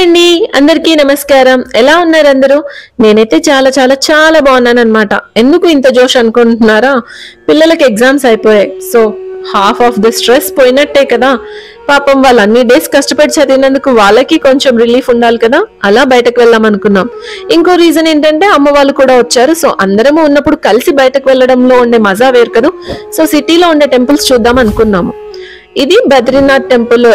అండి అందరికీ నమస్కారం. ఎలా ఉన్నారు అందరూ? నేనైతే చాలా చాలా చాలా బాగున్నాను అన్నమాట. ఎందుకు ఇంత జోష్ అనుకుంటున్నారా? పిల్లలకి ఎగ్జామ్స్ అయిపోయాయి. So half of the stress పోయినట్టే కదా. పాపం వాళ్ళు అన్ని డేస్ కష్టపడి చదివినందుకు వాళ్ళకి కొంచెం రిలీఫ్ ఉండాలి కదా. అలా బయటకు వెళ్దాం అనుకున్నాం. ఇంకో రీజన్ ఏంటంటే అమ్మ వాళ్ళు కూడా వచ్చారు. సో అందరము ఉన్నప్పుడు కలిసి బయటకు వెళ్ళడంలో ఉండే మజా వేరు కదా. సో సిటీలో ఉండే టెంపుల్స్ చూద్దాం అనుకున్నాము. ఇది బద్రీనాథ్ టెంపుల్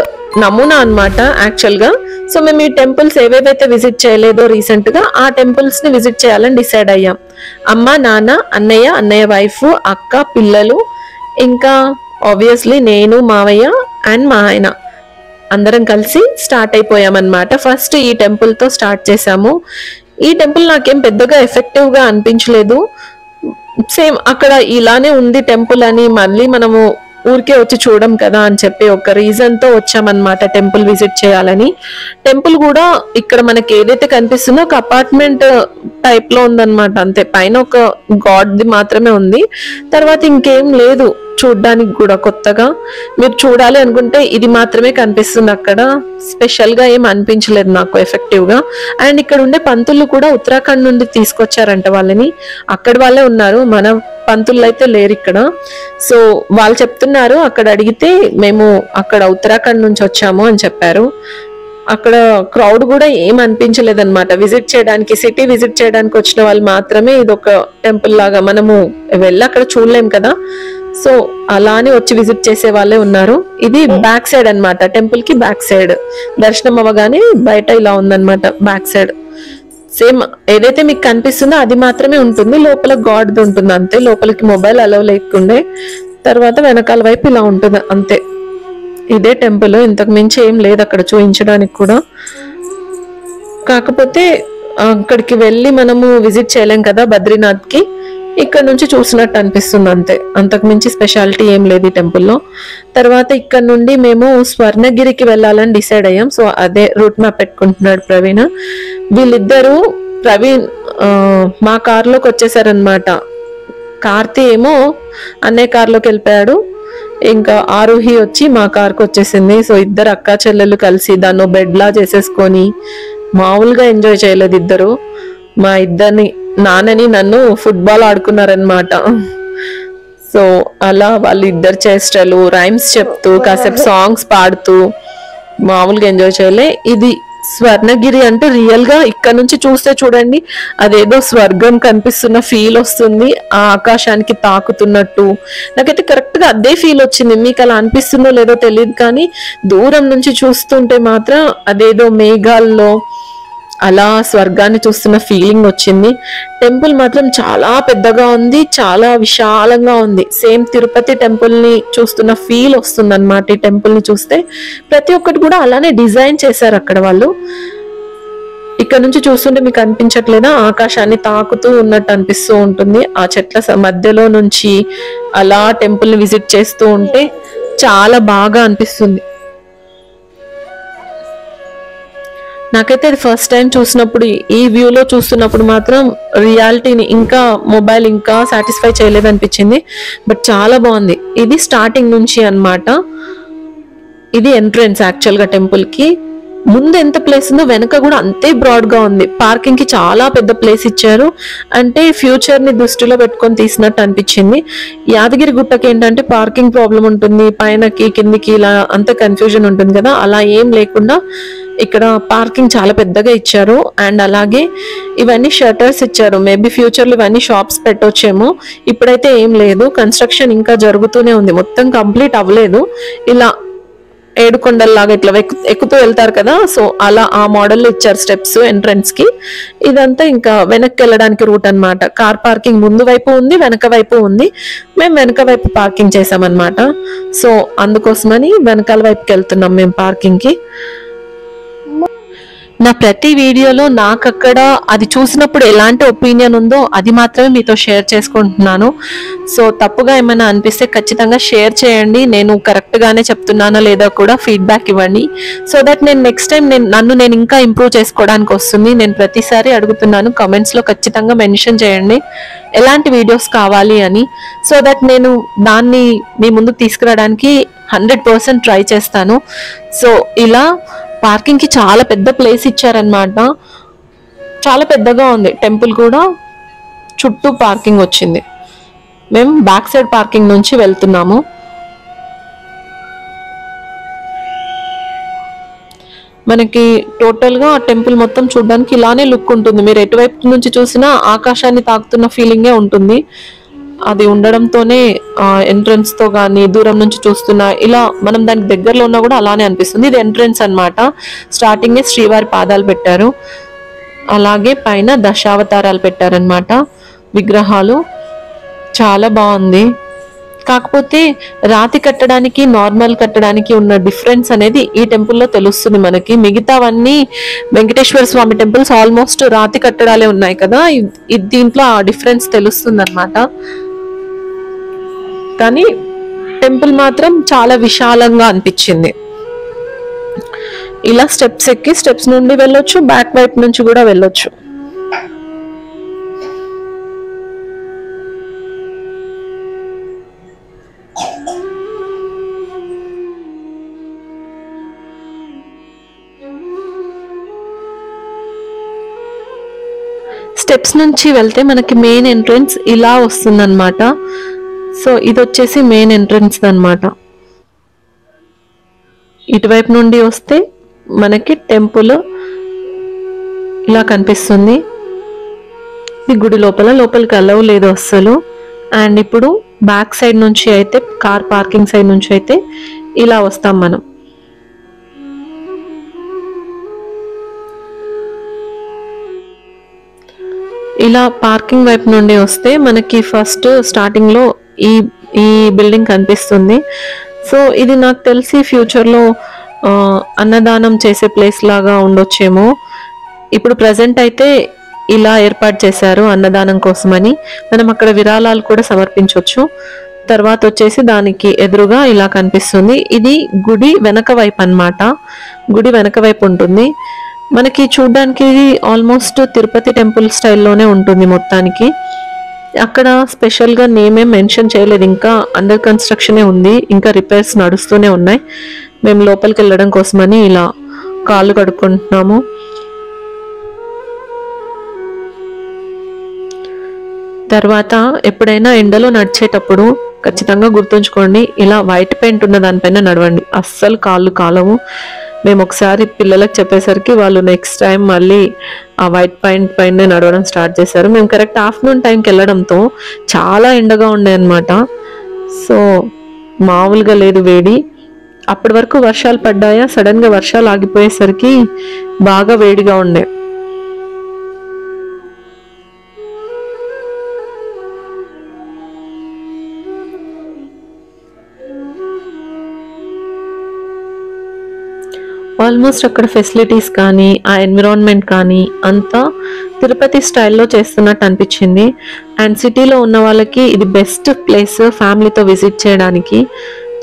నమూనా అన్నమాట యాక్చువల్ గా. సో మేము ఈ టెంపుల్స్ ఏవేవైతే విజిట్ చేయలేదో రీసెంట్ గా ఆ టెంపుల్స్ ని విజిట్ చేయాలని డిసైడ్ అయ్యాం. అమ్మ, నాన్న, అన్నయ్య వైఫ్, అక్క, పిల్లలు, ఇంకా ఆబ్వియస్లీ నేను, మావయ్య అండ్ మా ఆయన అందరం కలిసి స్టార్ట్ అయిపోయామన్నమాట. ఫస్ట్ ఈ టెంపుల్ తో స్టార్ట్ చేసాము. ఈ టెంపుల్ నాకేం పెద్దగా ఎఫెక్టివ్ గా అనిపించలేదు. సేమ్ అక్కడ ఇలానే ఉంది టెంపుల్ అని మళ్ళీ మనము ఊరికే వచ్చి చూడం కదా అని చెప్పి ఒక రీజన్ తో వచ్చామన్నమాట టెంపుల్ విజిట్ చేయాలని. టెంపుల్ కూడా ఇక్కడ మనకి ఏదైతే కనిపిస్తుందో ఒక అపార్ట్మెంట్ టైప్ లో ఉందన్నమాట. అంతే, పైన ఒక గాడ్ ది మాత్రమే ఉంది, తర్వాత ఇంకేం లేదు చూడ్డానికి కూడా. కొత్తగా మీరు చూడాలి అనుకుంటే ఇది మాత్రమే కనిపిస్తుంది. అక్కడ స్పెషల్ గా ఏం అనిపించలేదు నాకు ఎఫెక్టివ్ గా. అండ్ ఇక్కడ ఉండే పంతులు కూడా ఉత్తరాఖండ్ నుండి తీసుకొచ్చారంట వాళ్ళని. అక్కడ వాళ్ళే ఉన్నారు, మన పంతులు అయితే లేరు ఇక్కడ. సో వాళ్ళు చెప్తున్నారు, అక్కడ అడిగితే మేము అక్కడ ఉత్తరాఖండ్ నుంచి వచ్చాము అని చెప్పారు. అక్కడ క్రౌడ్ కూడా ఏం అనిపించలేదు అనమాట. విజిట్ చేయడానికి, సిటీ విజిట్ చేయడానికి వచ్చిన వాళ్ళు మాత్రమే ఇది ఒక టెంపుల్ లాగా, మనము వెళ్ళి అక్కడ చూడలేం కదా. సో అలానే వచ్చి విజిట్ చేసే వాళ్ళే ఉన్నారు. ఇది బ్యాక్ సైడ్ అన్నమాట, టెంపుల్ కి బ్యాక్ సైడ్. దర్శనం అవ్వగానే బయట ఇలా ఉందన్నమాట బ్యాక్ సైడ్. సేమ్ ఏదైతే మీకు కనిపిస్తుందో అది మాత్రమే ఉంటుంది, లోపల గాడ్ ఉంటుంది అంతే. లోపలికి మొబైల్ అలౌ లేకుండే. తర్వాత వెనకాల వైపు ఇలా ఉంటుంది అంతే. ఇదే టెంపుల్, ఇంతకు మించి ఏం లేదు అక్కడ చూపించడానికి కూడా. కాకపోతే అక్కడికి వెళ్ళి మనము విజిట్ చేయలేం కదా బద్రీనాథ్ కి, ఇక్కడ నుంచి చూసినట్టు అనిపిస్తుంది అంతే. అంతకు మించి స్పెషాలిటీ ఏం లేదు ఈ టెంపుల్లో. తర్వాత ఇక్కడ నుండి మేము స్వర్ణగిరికి వెళ్ళాలని డిసైడ్ అయ్యాం. సో అదే రూట్ మ్యాప్ పెట్టుకుంటున్నాడు ప్రవీణ్. వీళ్ళిద్దరూ, ప్రవీణ్ మా కార్లోకి వచ్చేసారనమాట. కార్తీ ఏమో అన్నయ్య కార్లోకి వెళ్ళిపోయాడు, ఇంకా ఆరుహి వచ్చి మా కార్కి వచ్చేసింది. సో ఇద్దరు అక్కా చెల్లెలు కలిసి దాన్ని బెడ్ లా చేసేసుకొని మామూలుగా ఎంజాయ్ చేయలేదు ఇద్దరు. మా ఇద్దరిని, నాన్నని నన్ను ఫుట్బాల్ ఆడుకున్నారనమాట. సో అలా వాళ్ళు ఇద్దరు చేష్టలు, రైమ్స్ చెప్తూ కాసేపు సాంగ్స్ పాడుతూ మామూలుగా ఎంజాయ్ చేయలే. ఇది స్వర్ణగిరి అంటే రియల్ గా ఇక్కడ నుంచి చూస్తే చూడండి, అదేదో స్వర్గం కనిపిస్తున్న ఫీల్ వస్తుంది, ఆ ఆకాశానికి తాకుతున్నట్టు. నాకైతే కరెక్ట్ గా అదే ఫీల్ వచ్చింది. మీకు అలా అనిపిస్తుందో లేదో తెలియదు, కానీ దూరం నుంచి చూస్తుంటే మాత్రం అదేదో మేఘాల్లో అలా స్వర్గాన్ని చూస్తున్న ఫీలింగ్ వచ్చింది. టెంపుల్ మాత్రం చాలా పెద్దగా ఉంది, చాలా విశాలంగా ఉంది. సేమ్ తిరుపతి టెంపుల్ ని చూస్తున్న ఫీల్ వస్తుంది అన్నమాట. ఈ టెంపుల్ ని చూస్తే ప్రతి ఒక్కటి కూడా అలానే డిజైన్ చేశారు అక్కడ వాళ్ళు. ఇక్కడ నుంచి చూస్తుంటే మీకు అనిపించట్లేదా, ఆకాశాన్ని తాకుతూ ఉన్నట్టు అనిపిస్తూ ఉంటుంది. ఆ చెట్ల మధ్యలో నుంచి అలా టెంపుల్ ని విజిట్ చేస్తూ ఉంటే చాలా బాగా అనిపిస్తుంది. నాకైతే అది ఫస్ట్ టైం చూసినప్పుడు, ఈ వ్యూలో చూస్తున్నప్పుడు మాత్రం రియాలిటీని ఇంకా మొబైల్ ఇంకా సాటిస్ఫై చేయలేదు అనిపించింది. బట్ చాలా బాగుంది. ఇది స్టార్టింగ్ నుంచి అన్నమాట. ఇది ఎంట్రన్స్ యాక్చువల్ గా టెంపుల్ కి. ముందు ఎంత ప్లేస్ ఉందో వెనక కూడా అంతే బ్రాడ్ గా ఉంది. పార్కింగ్ కి చాలా పెద్ద ప్లేస్ ఇచ్చారు. అంటే ఫ్యూచర్ ని దృష్టిలో పెట్టుకొని తీసినట్టు అనిపించింది. యాదగిరి గుట్టకి ఏంటంటే పార్కింగ్ ప్రాబ్లం ఉంటుంది, పైనకి కిందికి ఇలా అంత కన్ఫ్యూజన్ ఉంటుంది కదా. అలా ఏం లేకుండా ఇక్కడ పార్కింగ్ చాలా పెద్దగా ఇచ్చారు. అండ్ అలాగే ఇవన్నీ షట్టర్స్ ఇచ్చారు. మేబీ ఫ్యూచర్ లో ఇవన్నీ షాప్స్ పెట్టొచ్చేమో. ఇప్పుడైతే ఏం లేదు, కన్స్ట్రక్షన్ ఇంకా జరుగుతూనే ఉంది, మొత్తం కంప్లీట్ అవ్వలేదు. ఇలా ఏడుకొండల్లాగా ఇట్లా ఎక్కుతూ వెళ్తారు కదా, సో అలా ఆ మోడల్లో ఇచ్చారు స్టెప్స్ ఎంట్రన్స్ కి. ఇదంతా ఇంకా వెనక్కి వెళ్ళడానికి రూట్ అన్నమాట. కార్ పార్కింగ్ ముందు వైపు ఉంది, వెనక వైపు ఉంది. మేము వెనక వైపు పార్కింగ్ చేసామన్నమాట. సో అందుకోసమని వెనకాల వైపుకి వెళ్తున్నాం మేము పార్కింగ్ కి. నా ప్రతి వీడియోలో నాకు అక్కడ అది చూసినప్పుడు ఎలాంటి ఒపీనియన్ ఉందో అది మాత్రమే మీతో షేర్ చేసుకుంటున్నాను. సో తప్పుగా ఏమైనా అనిపిస్తే ఖచ్చితంగా షేర్ చేయండి. నేను కరెక్ట్ గానే చెప్తున్నానో లేదా కూడా ఫీడ్బ్యాక్ ఇవ్వండి. సో దట్ నేను నెక్స్ట్ టైం నేను ఇంకా ఇంప్రూవ్ చేసుకోవడానికి వస్తుంది. నేను ప్రతిసారి అడుగుతున్నాను, కమెంట్స్ లో ఖచ్చితంగా మెన్షన్ చేయండి ఎలాంటి వీడియోస్ కావాలి అని. సో దట్ నేను దాన్ని మీ ముందుకు తీసుకురావడానికి 100% ట్రై చేస్తాను. సో ఇలా పార్కింగ్ కి చాలా పెద్ద ప్లేస్ ఇచ్చారనమాట. చాలా పెద్దగా ఉంది టెంపుల్ కూడా, చుట్టూ పార్కింగ్ వచ్చింది. మేము బ్యాక్ సైడ్ పార్కింగ్ నుంచి వెళ్తున్నాము. మనకి టోటల్ గా టెంపుల్ మొత్తం చూడడానికి ఇలానే లుక్ ఉంటుంది. మీరు ఎటువైపు నుంచి చూసినా ఆకాశాన్ని తాకుతున్న ఫీలింగే ఉంటుంది. అది ఉండడంతోనే ఎంట్రన్స్ తో గానీ దూరం నుంచి చూస్తున్నా ఇలా మనం దానికి దగ్గరలో ఉన్నా కూడా అలానే అనిపిస్తుంది. ఇది ఎంట్రన్స్ అన్నమాట. స్టార్టింగే శ్రీవారి పాదాలు పెట్టారు, అలాగే పైన దశావతారాలు పెట్టారనమాట విగ్రహాలు. చాలా బాగుంది. కాకపోతే రాతి కట్టడానికి నార్మల్ కట్టడానికి ఉన్న డిఫరెన్స్ అనేది ఈ టెంపుల్లో తెలుస్తుంది మనకి. మిగతావన్నీ వెంకటేశ్వర స్వామి టెంపుల్స్ ఆల్మోస్ట్ రాతి కట్టడాలే ఉన్నాయి కదా, దీంట్లో ఆ డిఫరెన్స్ తెలుస్తుంది అనమాట. కానీ టెంపుల్ మాత్రం చాలా విశాలంగా అనిపించింది. ఇలా స్టెప్స్ ఎక్కి స్టెప్స్ నుండి వెళ్ళొచ్చు, బ్యాక్ వైపు నుంచి కూడా వెళ్ళొచ్చు. స్టెప్స్ నుంచి వెళ్తే మనకి మెయిన్ ఎంట్రన్స్ ఇలా వస్తుందన్నమాట. సో ఇది వచ్చేసి మెయిన్ ఎంట్రన్స్ అన్నమాట. ఇటువైపు నుండి వస్తే మనకి టెంపుల్ ఇలా కనిపిస్తుంది. ఈ గుడి లోపలికి అలవ్ లేదు అస్సలు. అండ్ ఇప్పుడు బ్యాక్ సైడ్ నుంచి అయితే, కార్ పార్కింగ్ సైడ్ నుంచి అయితే ఇలా వస్తాం మనం. ఇలా పార్కింగ్ వైపు నుండి వస్తే మనకి ఫస్ట్ స్టార్టింగ్ లో ఈ ఈ బిల్డింగ్ కనిపిస్తుంది. సో ఇది నాకు తెలిసి ఫ్యూచర్లో అన్నదానం చేసే ప్లేస్ లాగా ఉండొచ్చేమో. ఇప్పుడు ప్రజెంట్ అయితే ఇలా ఏర్పాటు చేశారు అన్నదానం కోసమని. మనం అక్కడ విరాళాలు కూడా సమర్పించవచ్చు. తర్వాత వచ్చేసి దానికి ఎదురుగా ఇలా కనిపిస్తుంది. ఇది గుడి వెనక వైపు అన్నమాట. గుడి వెనక వైపు ఉంటుంది. మనకి చూడ్డానికి ఆల్మోస్ట్ తిరుపతి టెంపుల్ స్టైల్లోనే ఉంటుంది మొత్తానికి. అక్కడ స్పెషల్గా నేమేం మెన్షన్ చేయలేదు, ఇంకా అండర్ కన్స్ట్రక్షనే ఉంది, ఇంకా రిపేర్స్ నడుస్తూనే ఉన్నాయి. మేము లోపలికి వెళ్ళడం కోసమని ఇలా కాళ్ళు కడుక్కుంటున్నాము. తర్వాత ఎప్పుడైనా ఎండలో నడిచేటప్పుడు ఖచ్చితంగా గుర్తుంచుకోండి, ఇలా వైట్ పెయింట్ ఉన్న దానిపైన నడవండి, అస్సలు కాళ్ళు కాలవు. మేము ఒకసారి పిల్లలకు చెప్పేసరికి వాళ్ళు నెక్స్ట్ టైం మళ్ళీ ఆ వైట్ పెయింట్ పైన నడవడం స్టార్ట్ చేశారు. మేము కరెక్ట్ ఆఫ్టర్నూన్ టైంకి వెళ్ళడంతో చాలా ఎండగా ఉండే అనమాట. సో మామూలుగా లేదు వేడి. అప్పటి వరకు వర్షాలు పడ్డాయా, సడన్ గా వర్షాలు ఆగిపోయేసరికి బాగా వేడిగా ఉండే. ఆల్మోస్ట్ అక్కడ ఫెసిలిటీస్ కానీ ఆ ఎన్విరాన్మెంట్ కానీ అంతా తిరుపతి స్టైల్లో చేస్తున్నట్టు అనిపించింది. అండ్ సిటీలో ఉన్న వాళ్ళకి ఇది బెస్ట్ ప్లేస్ ఫ్యామిలీతో విజిట్ చేయడానికి.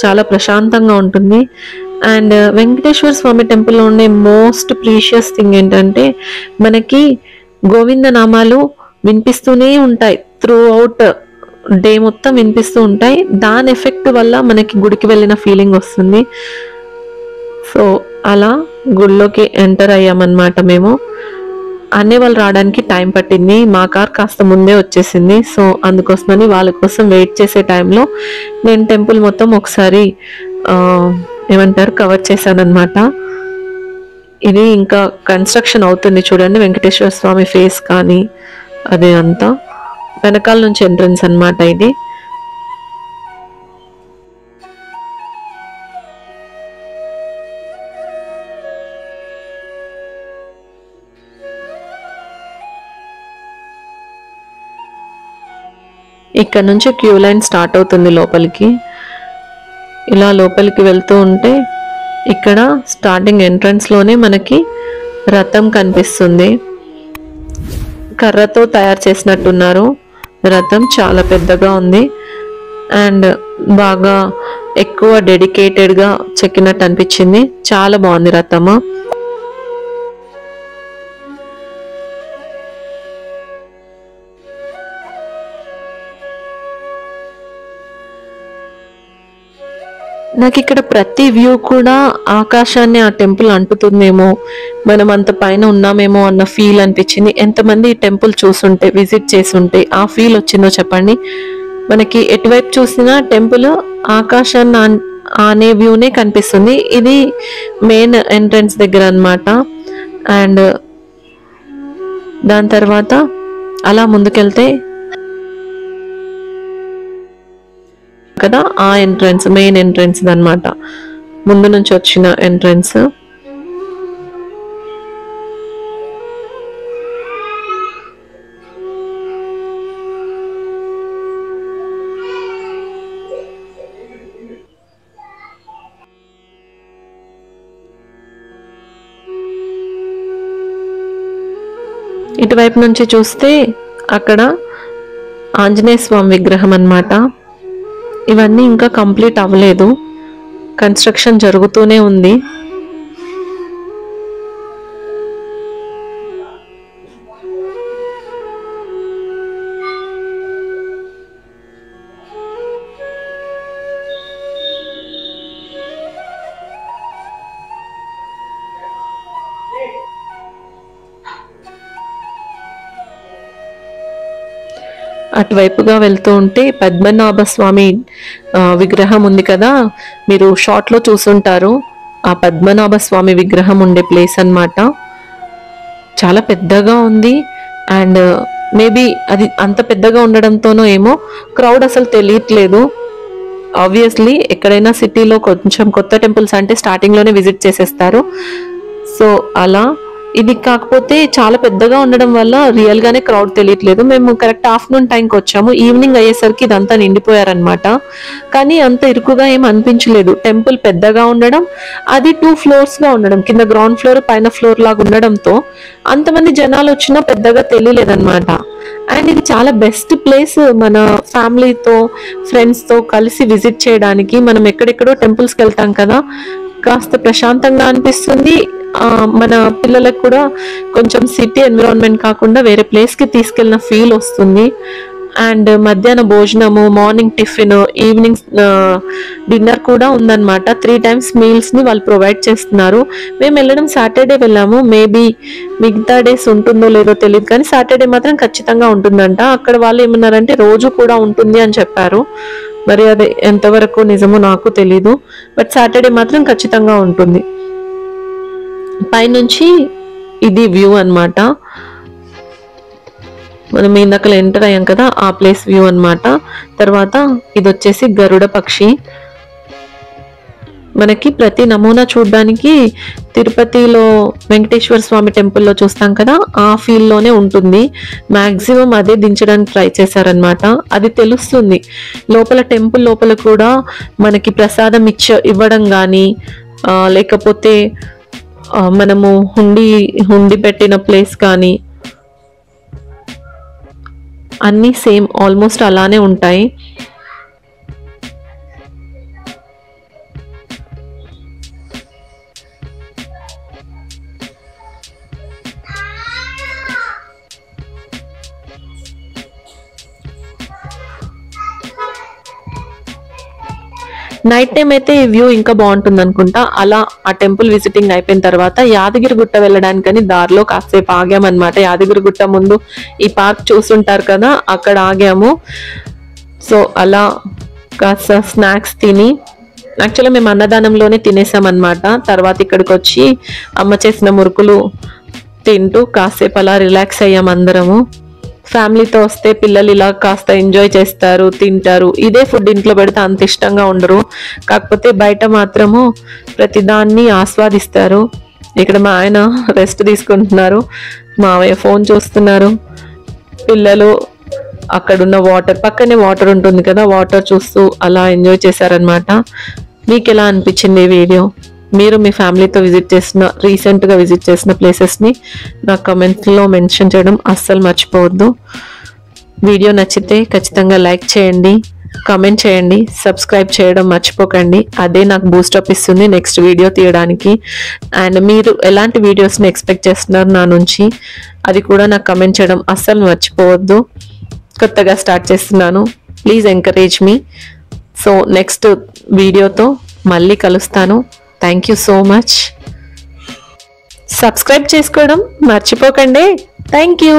చాలా ప్రశాంతంగా ఉంటుంది. అండ్ వెంకటేశ్వర స్వామి టెంపుల్లో ఉండే మోస్ట్ ప్రీషియస్ థింగ్ ఏంటంటే మనకి గోవింద నామాలు వినిపిస్తూనే ఉంటాయి, త్రూ అవుట్ డే మొత్తం వినిపిస్తూ ఉంటాయి. దాని ఎఫెక్ట్ వల్ల మనకి గుడికి వెళ్ళిన ఫీలింగ్ వస్తుంది. సో అలా గుడిలోకి ఎంటర్ అయ్యామన్నమాట. మేము అన్నీ వాళ్ళు రావడానికి టైం పట్టింది, మా కార్ కాస్త ముందే వచ్చేసింది. సో అందుకోసమని వాళ్ళ కోసం వెయిట్ చేసే టైంలో నేను టెంపుల్ మొత్తం ఒకసారి కవర్ చేశాను అనమాట. ఇది ఇంకా కన్స్ట్రక్షన్ అవుతుంది చూడండి, వెంకటేశ్వర స్వామి ఫేస్ కానీ అదే అంతా వెనకాల నుంచి ఎంట్రన్స్ అనమాట ఇది. ఇక్కడ నుంచి క్యూ లైన్ స్టార్ట్ అవుతుంది లోపలికి. ఇలా లోపలికి వెళ్తూ ఉంటే ఇక్కడ స్టార్టింగ్ ఎంట్రన్స్ లోనే మనకి రథం కనిపిస్తుంది. కర్రతో తయారు చేసినట్టున్నారు. రథం చాలా పెద్దగా ఉంది అండ్ బాగా ఎక్కువ డెడికేటెడ్గా చెక్కినట్టు అనిపించింది. చాలా బాగుంది రథము. నాకు ఇక్కడ ప్రతి వ్యూ కూడా ఆకాశాన్ని ఆ టెంపుల్ అంటుతుందేమో, మనం అంత పైన ఉన్నామేమో అన్న ఫీల్ అనిపించింది. ఎంతమంది ఈ టెంపుల్ చూసుంటే, విజిట్ చేసుంటే ఆ ఫీల్ వచ్చిందో చెప్పండి. మనకి ఎటువైపు చూసినా టెంపుల్ ఆకాశాన్ని అనే వ్యూనే కనిపిస్తుంది. ఇది మెయిన్ ఎంట్రన్స్ దగ్గర అన్నమాట. అండ్ దాని తర్వాత అలా ముందుకెళ్తే కదా ఆ ఎంట్రన్స్, మెయిన్ ఎంట్రన్స్ అన్నమాట, ముందు నుంచి వచ్చిన ఎంట్రన్స్. ఇటువైపు నుంచి చూస్తే అక్కడ ఆంజనేయ స్వామి విగ్రహం అన్నమాట. ఇవన్నీ ఇంకా కంప్లీట్ అవ్వలేదు, కన్స్ట్రక్షన్ జరుగుతూనే ఉంది. అటువైపుగా వెళ్తూ ఉంటే పద్మనాభ స్వామి విగ్రహం ఉంది కదా, మీరు షార్ట్లో చూసుంటారు. ఆ పద్మనాభ స్వామి విగ్రహం ఉండే ప్లేస్ అన్నమాట. చాలా పెద్దగా ఉంది. అండ్ మేబీ అది అంత పెద్దగా ఉండడంతోనో ఏమో క్రౌడ్ అసలు తెలియట్లేదు. ఆబ్వియస్లీ ఎక్కడైనా సిటీలో కొంచెం కొత్త టెంపుల్స్ అంటే స్టార్టింగ్లోనే విజిట్ చేసేస్తారు. సో అలా ఇది కాకపోతే చాలా పెద్దగా ఉండడం వల్ల రియల్ గానే క్రౌడ్ తెలియట్లేదు. మేము కరెక్ట్ ఆఫ్టర్నూన్ టైంకి వచ్చాము. ఈవినింగ్ అయ్యేసరికి ఇదంతా నిండిపోయారనమాట. కానీ అంత ఇరుకుగా ఏం అనిపించలేదు. టెంపుల్ పెద్దగా ఉండడం, అది 2 floors గా ఉండడం, కింద గ్రౌండ్ ఫ్లోర్ పైన ఫ్లోర్ లాగా ఉండడంతో అంతమంది జనాలు వచ్చినా పెద్దగా తెలియలేదన్నమాట. అండ్ ఇది చాలా బెస్ట్ ప్లేస్ మన ఫ్యామిలీతో ఫ్రెండ్స్తో కలిసి విజిట్ చేయడానికి. మనం ఎక్కడెక్కడో టెంపుల్స్కి వెళ్తాం కదా, కాస్త ప్రశాంతంగా అనిపిస్తుంది. మన పిల్లలకు కూడా కొంచెం సిటీ ఎన్విరాన్మెంట్ కాకుండా వేరే ప్లేస్కి తీసుకెళ్ళిన ఫీల్ వస్తుంది. అండ్ మధ్యాహ్న భోజనము, మార్నింగ్ టిఫిన్, ఈవినింగ్ డిన్నర్ కూడా ఉందన్నమాట. 3 times మీల్స్ని వాళ్ళు ప్రొవైడ్ చేస్తున్నారు. మేము వెళ్ళడం సాటర్డే వెళ్ళాము. మేబీ మిగతా డేస్ ఉంటుందో లేదో తెలియదు, కానీ సాటర్డే మాత్రం ఖచ్చితంగా ఉంటుందంట. అక్కడ వాళ్ళు ఏమన్నారంటే రోజు కూడా ఉంటుంది అని చెప్పారు. మరి అది ఎంతవరకు నిజమో నాకు తెలీదు, బట్ సాటర్డే మాత్రం ఖచ్చితంగా ఉంటుంది. పైనుంచి ఇది వ్యూ అన్నమాట. మనం ఇందాక ఎంటర్ అయ్యాం కదా, ఆ ప్లేస్ వ్యూ అన్నమాట. తర్వాత ఇది వచ్చేసి గరుడ పక్షి. మనకి ప్రతి నమూనా చూడడానికి తిరుపతిలో వెంకటేశ్వర స్వామి టెంపుల్లో చూస్తాం కదా, ఆ ఫీల్లోనే ఉంటుంది. మ్యాక్సిమం అదే దించడానికి ట్రై చేశారనమాట. అది తెలుస్తుంది. లోపల టెంపుల్ లోపల కూడా మనకి ప్రసాదం ఇవ్వడం కానీ, లేకపోతే మనము హుండి పెట్టిన ప్లేస్ కానీ అన్నీ సేమ్ ఆల్మోస్ట్ అలానే ఉంటాయి. నైట్ టైం అయితే ఈ వ్యూ ఇంకా బాగుంటుంది అనుకుంటా. అలా ఆ టెంపుల్ విజిటింగ్ అయిపోయిన తర్వాత యాదగిరిగుట్ట వెళ్ళడానికని దారిలో కాసేపు ఆగామన్నమాట. యాదగిరిగుట్ట ముందు ఈ పార్క్ చూస్తుంటారు కదా, అక్కడ ఆగాము. సో అలా కాస్త స్నాక్స్ తిని, యాక్చువల్గా మేము అన్నదానంలోనే తినేసామన్నమాట. తర్వాత ఇక్కడికి వచ్చి అమ్మ చేసిన మురుకులు తింటూ కాసేపు అలా రిలాక్స్ అయ్యాం అందరము. ఫ్యామిలీతో వస్తే పిల్లలు ఇలా కాస్త ఎంజాయ్ చేస్తారు, తింటారు. ఇదే ఫుడ్ ఇంట్లో పెడితే అంత ఇష్టంగా ఉండరు. కాకపోతే బయట మాత్రము ప్రతిదాన్ని ఆస్వాదిస్తారు. ఇక్కడ మా ఆయన రెస్ట్ తీసుకుంటున్నారు, మావయ్య ఫోన్ చూస్తున్నారు, పిల్లలు అక్కడున్న వాటర్, పక్కనే వాటర్ ఉంటుంది కదా, వాటర్ చూస్తూ అలా ఎంజాయ్ చేశారనమాట. మీకు ఎలా అనిపించింది ఈ వీడియో? మీరు మీ ఫ్యామిలీతో రీసెంట్గా విజిట్ చేసిన ప్లేసెస్ని నాకు కమెంట్స్లో మెన్షన్ చేయడం అస్సలు మర్చిపోవద్దు. వీడియో నచ్చితే ఖచ్చితంగా లైక్ చేయండి, కామెంట్ చేయండి, సబ్స్క్రైబ్ చేయడం మర్చిపోకండి. అదే నాకు బూస్టప్ ఇస్తుంది నెక్స్ట్ వీడియో తీయడానికి. అండ్ మీరు ఎలాంటి వీడియోస్ని ఎక్స్పెక్ట్ చేస్తున్నారు నా నుంచి, అది కూడా నాకు కమెంట్ చేయడం అస్సలు మర్చిపోవద్దు. కొత్తగా స్టార్ట్ చేస్తున్నాను, please encourage me. So next వీడియోతో మళ్ళీ కలుస్తాను. Thank you so much. Subscribe చేసుకోవడం మర్చిపోకండి. Thank you.